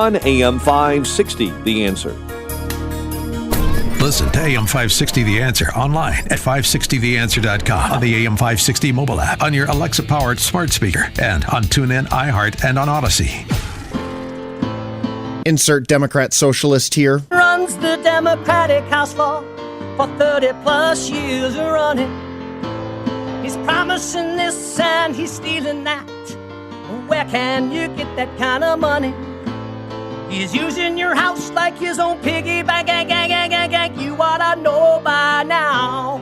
On AM 560, The Answer. Listen to AM 560 The Answer online at 560theanswer.com, on the AM 560 mobile app, on your Alexa-powered smart speaker, and on TuneIn, iHeart, and on Odyssey. Insert Democrat socialist here. Runs the Democratic House floor for 30 plus years running. He's promising this and he's stealing that. Where can you get that kind of money? He's using your house like his own piggy bank. You ought to know by now.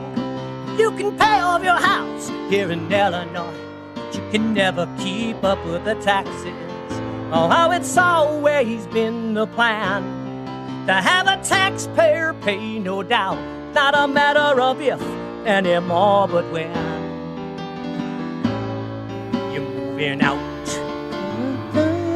You can pay off your house here in Illinois, but you can never keep up with the taxes. Oh, how it's always been the plan to have a taxpayer pay, no doubt. Not a matter of if anymore, but when. You're moving out.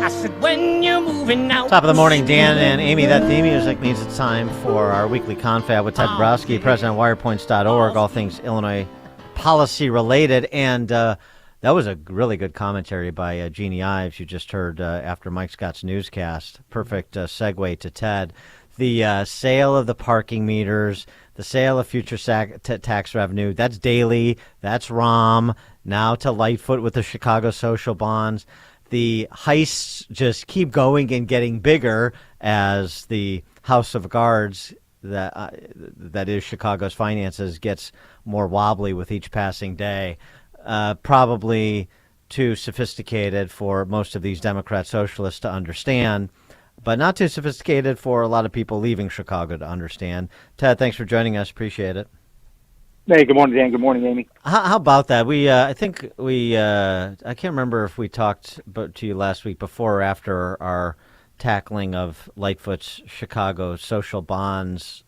I said, when you're moving out. Top of the morning, Dan and Amy. That theme music means it's time for our weekly confab with Ted Dabrowski, president of Wirepoints.org, all things Illinois policy related. And that was a really good commentary by Jeannie Ives you just heard after Mike Scott's newscast. Perfect segue to Ted. The sale of the parking meters, the sale of future tax revenue, that's Daley, that's Rahm, now to Lightfoot with the Chicago social bonds. The heists just keep going and getting bigger as the House of Cards that is Chicago's finances gets more wobbly with each passing day. Probably too sophisticated for most of these Democrat socialists to understand, but not too sophisticated for a lot of people leaving Chicago to understand. Ted, thanks for joining us. Appreciate it. Hey, good morning, Dan. Good morning, Amy. How about that? I can't remember if we talked to you last week before or after our tackling of Lightfoot's Chicago social bonds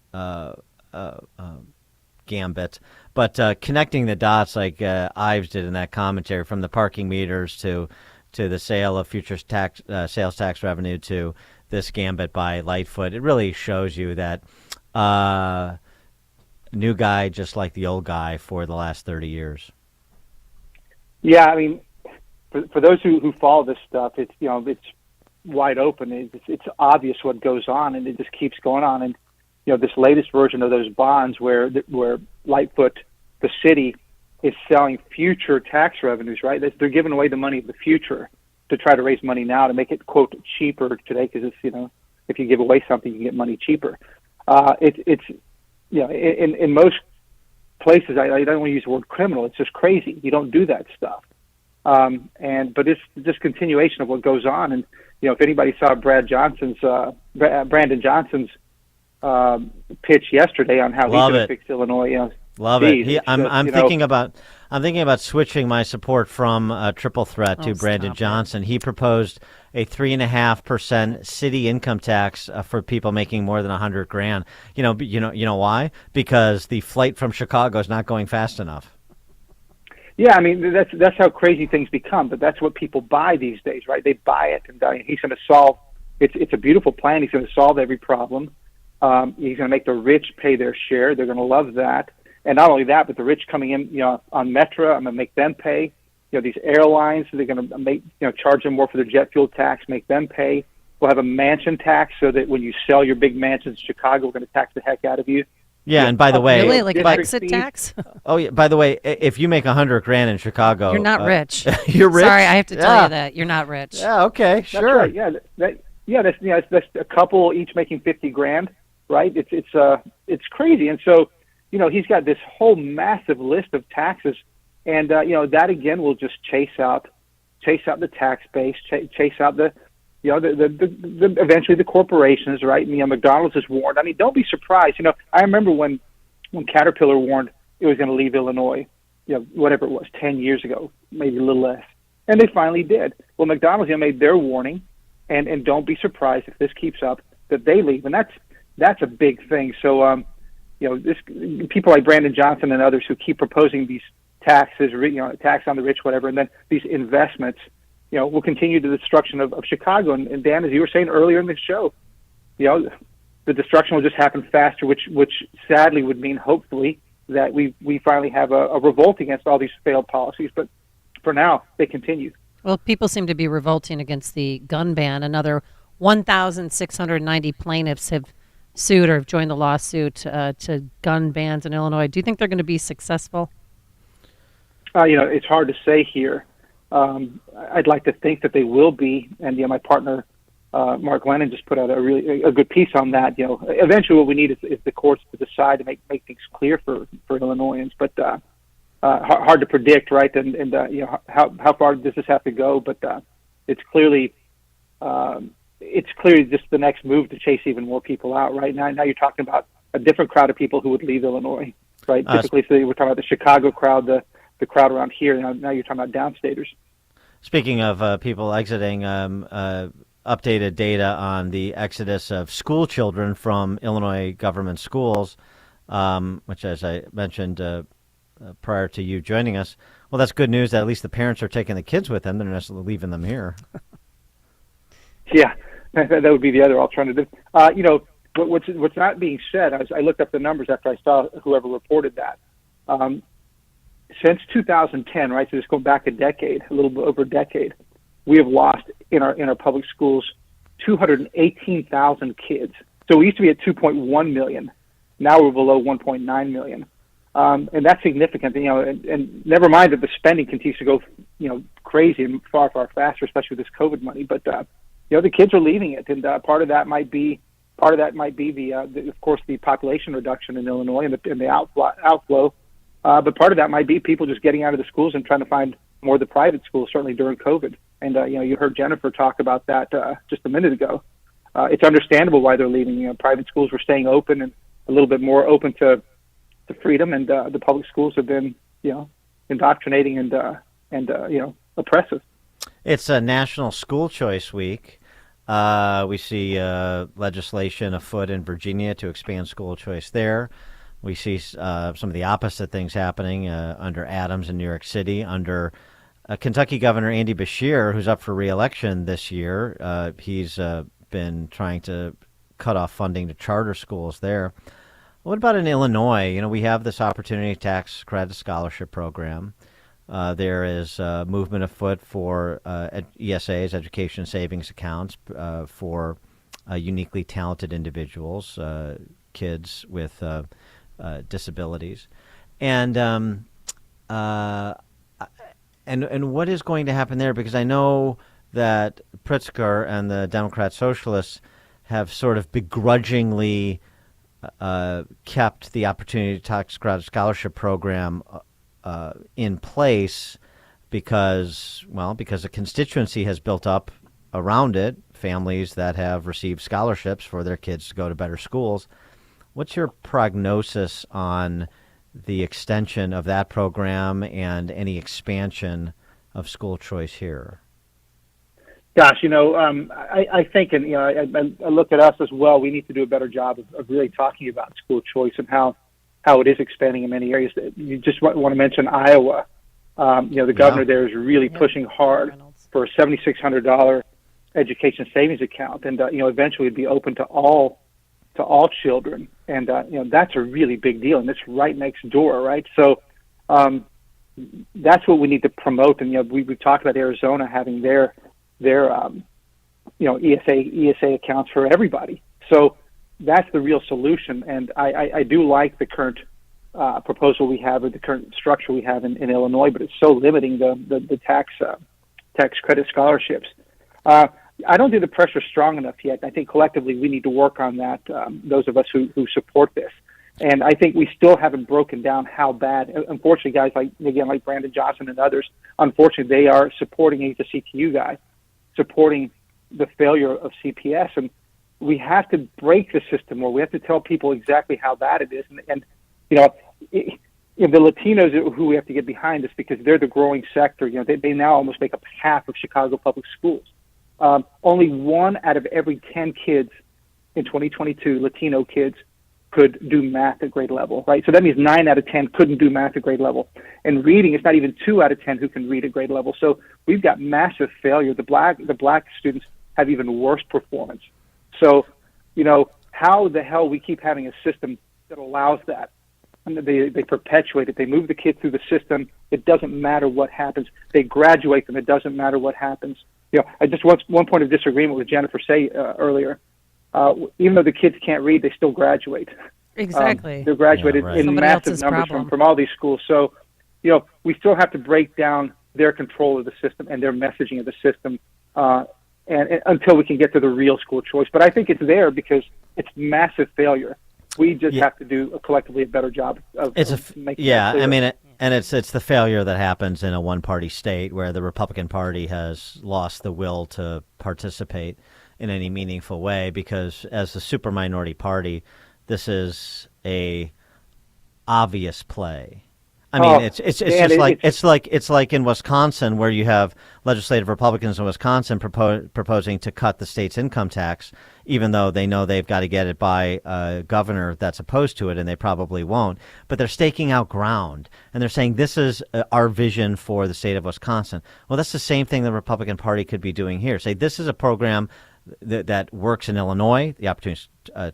gambit, but connecting the dots like Ives did in that commentary, from the parking meters to the sale of future sales tax revenue to this gambit by Lightfoot, it really shows you that new guy just like the old guy for the last 30 years. Yeah, I mean, for those who follow this stuff, it's wide open. It's obvious what goes on, and it just keeps going on. And this latest version of those bonds, where Lightfoot, the city, is selling future tax revenues. Right, they're giving away the money of the future to try to raise money now to make it, quote, cheaper today, because it's if you give away something, you can get money cheaper. In most places, I don't want to use the word criminal. It's just crazy. You don't do that stuff. But it's just continuation of what goes on. And if anybody saw Brandon Johnson's pitch yesterday on how he's going to fix Illinois, love it. I'm thinking about switching my support from Triple Threat to Brandon Johnson. He proposed a 3.5% city income tax for people making more than $100,000. You know why? Because the flight from Chicago is not going fast enough. Yeah, I mean that's how crazy things become. But that's what people buy these days, right? They buy it, and he's going to solve. It's a beautiful plan. He's going to solve every problem. He's going to make the rich pay their share. They're going to love that. And not only that, but the rich coming in, on Metro, I'm going to make them pay. These airlines, they're going to charge them more for their jet fuel tax, make them pay. We'll have a mansion tax so that when you sell your big mansions in Chicago, we're going to tax the heck out of you. Yeah, and by the way, really, like an exit tax? Oh yeah. By the way, if you make $100,000 in Chicago, you're not rich. You're rich. Sorry, I have to tell you that you're not rich. Yeah. Okay. Sure. That's right. That's a couple each making $50,000, right? It's crazy, and so he's got this whole massive list of taxes, and that again will just chase out the tax base, chase out the eventually the corporations, right? McDonald's is warned. I mean, don't be surprised. I remember when Caterpillar warned it was going to leave Illinois, whatever it was, 10 years ago, maybe a little less, and they finally did. Well, McDonald's made their warning, and don't be surprised if this keeps up that they leave, and that's a big thing. So people like Brandon Johnson and others who keep proposing these taxes, tax on the rich, whatever, and then these investments, will continue the destruction of Chicago. And Dan, as you were saying earlier in the show, the destruction will just happen faster, which sadly would mean, hopefully, that we finally have a revolt against all these failed policies. But for now, they continue. Well, people seem to be revolting against the gun ban, another 1,690 plaintiffs have sued or have joined the lawsuit to gun bans in Illinois. Do you think they're going to be successful? It's hard to say here. I'd like to think that they will be, and my partner Mark Lennon just put out a good piece on that. Eventually, what we need is the courts to decide to make things clear for Illinoisans, but hard to predict, right? And how far does this have to go? But it's clearly just the next move to chase even more people out. Right now you're talking about a different crowd of people who would leave Illinois, right? Typically, so we're talking about the Chicago crowd, the crowd around here. Now you're talking about downstaters. Speaking of people exiting, updated data on the exodus of school children from Illinois government schools, which, as I mentioned prior to you joining us, well, that's good news that at least the parents are taking the kids with them. They're not necessarily leaving them here. Yeah, that would be the other alternative. What's not being said, I looked up the numbers after I saw whoever reported that. Since 2010, right, so just going back a little bit over a decade, we have lost in our public schools 218,000 kids. So we used to be at 2.1 million. Now we're below 1.9 million. And that's significant, and never mind that the spending continues to go, crazy and far, far faster, especially with this COVID money. But, the kids are leaving it. And part of that might be the of course, the population reduction in Illinois and the outflow. But part of that might be people just getting out of the schools and trying to find more of the private schools, certainly during COVID. And, you heard Jennifer talk about that just a minute ago. It's understandable why they're leaving. Private schools were staying open and a little bit more open to freedom, and the public schools have been, indoctrinating and oppressive. It's a National School Choice Week. We see legislation afoot in Virginia to expand school choice there. We see some of the opposite things happening under Adams in New York City, under Kentucky Governor Andy Beshear, who's up for re-election this year. He's been trying to cut off funding to charter schools there. What about in Illinois? We have this Opportunity Tax Credit Scholarship Program. There is movement afoot for ESAs, Education Savings Accounts, for uniquely talented individuals, kids with disabilities, and what is going to happen there? Because I know that Pritzker and the Democrat Socialists have sort of begrudgingly kept the Opportunity Tax Credit Scholarship Program in place because a constituency has built up around it, families that have received scholarships for their kids to go to better schools. What's your prognosis on the extension of that program and any expansion of school choice here? Gosh, I think, and I look at us as well. We need to do a better job of really talking about school choice and how it is expanding in many areas. You just want to mention Iowa. The governor there is really pushing hard for a $7,600 education savings account, and eventually it'd be open to all children, and that's a really big deal, and it's right next door, right? So that's what we need to promote, and we've talked about Arizona having their ESA accounts for everybody. So that's the real solution, and I do like the current proposal we have, or the current structure we have in Illinois, but it's so limiting the tax credit scholarships. I don't think the pressure is strong enough yet. I think collectively we need to work on that, those of us who support this. And I think we still haven't broken down how bad. Unfortunately, guys like Brandon Johnson and others, unfortunately, they are supporting, he's a CTU guy, supporting the failure of CPS. And we have to break the system, or we have to tell people exactly how bad it is. And the Latinos who we have to get behind this, because they're the growing sector. They now almost make up half of Chicago public schools. Only 1 out of every 10 kids in 2022, Latino kids, could do math at grade level, right? So that means 9 out of 10 couldn't do math at grade level. And reading, it's not even 2 out of 10 who can read at grade level. So we've got massive failure. The black students have even worse performance. So, how the hell we keep having a system that allows that? And they perpetuate it. They move the kid through the system. It doesn't matter what happens. They graduate them. It doesn't matter what happens. I just one point of disagreement with Jennifer say earlier. Even though the kids can't read, they still graduate. Exactly. They're graduated in Somebody massive else's numbers problem. from all these schools. So, we still have to break down their control of the system and their messaging of the system, and until we can get to the real school choice. But I think it's there because it's massive failure. We just have to do collectively a better job of making that clear. I mean, it's the failure that happens in a one-party state where the Republican Party has lost the will to participate in any meaningful way, because as the super minority party, this is a obvious play. I mean, it's like in Wisconsin, where you have legislative Republicans in Wisconsin proposing to cut the state's income tax, even though they know they've got to get it by a governor that's opposed to it, and they probably won't. But they're staking out ground, and they're saying this is our vision for the state of Wisconsin. Well, that's the same thing the Republican Party could be doing here. Say this is a program that works in Illinois, the Opportunity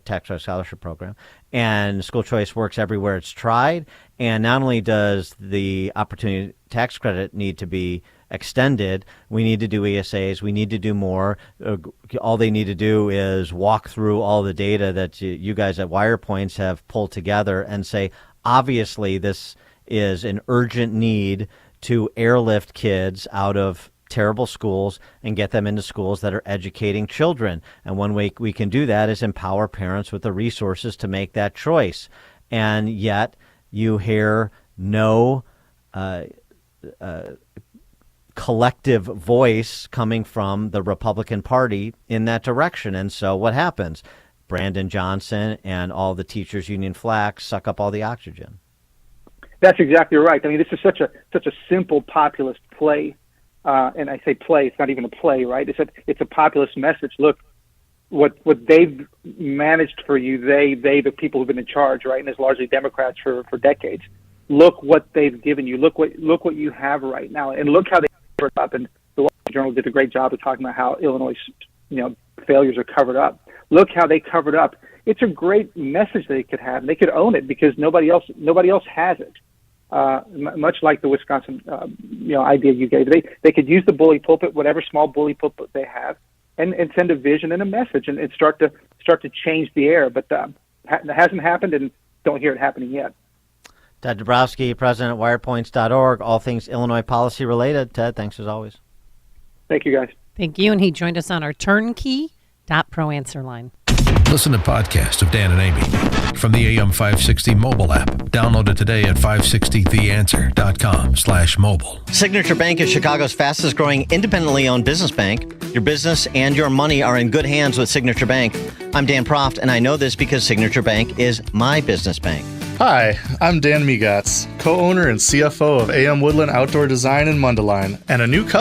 Tax Credit Scholarship Program, and school choice works everywhere it's tried. And not only does the Opportunity Tax Credit need to be extended, we need to do ESAs, we need to do more. All they need to do is walk through all the data that you guys at Wirepoints have pulled together and say, obviously this is an urgent need to airlift kids out of terrible schools and get them into schools that are educating children. And one way we can do that is empower parents with the resources to make that choice. And yet you hear no collective voice coming from the Republican Party in that direction. And so what happens? Brandon Johnson and all the teachers union flags suck up all the oxygen. That's exactly right. I mean, this is such a simple populist play. And I say play, it's not even a play, right? It's a populist message. Look, what they've managed for you, the people who've been in charge, right? And it's largely Democrats for decades. Look what they've given you. Look what you have right now, and look how they covered up. And the Wall Street Journal did a great job of talking about how Illinois' failures are covered up. Look how they covered up. It's a great message they could have. They could own it because nobody else has it. Much like the Wisconsin, idea you gave, they could use the bully pulpit, whatever small bully pulpit they have, and send a vision and a message, and start to change the air. But that hasn't happened, and don't hear it happening yet. Ted Dabrowski, president at wirepoints.org, all things Illinois policy related. Ted, thanks as always. Thank you, guys. Thank you, and he joined us on our turnkey.pro answer line. Listen to podcasts of Dan and Amy from the AM 560 mobile app. Download it today at 560theanswer.com/mobile. Signature Bank is Chicago's fastest growing independently owned business bank. Your business and your money are in good hands with Signature Bank. I'm Dan Proft, and I know this because Signature Bank is my business bank. Hi, I'm Dan Migatz, co-owner and CFO of AM Woodland Outdoor Design in Mundelein, and a new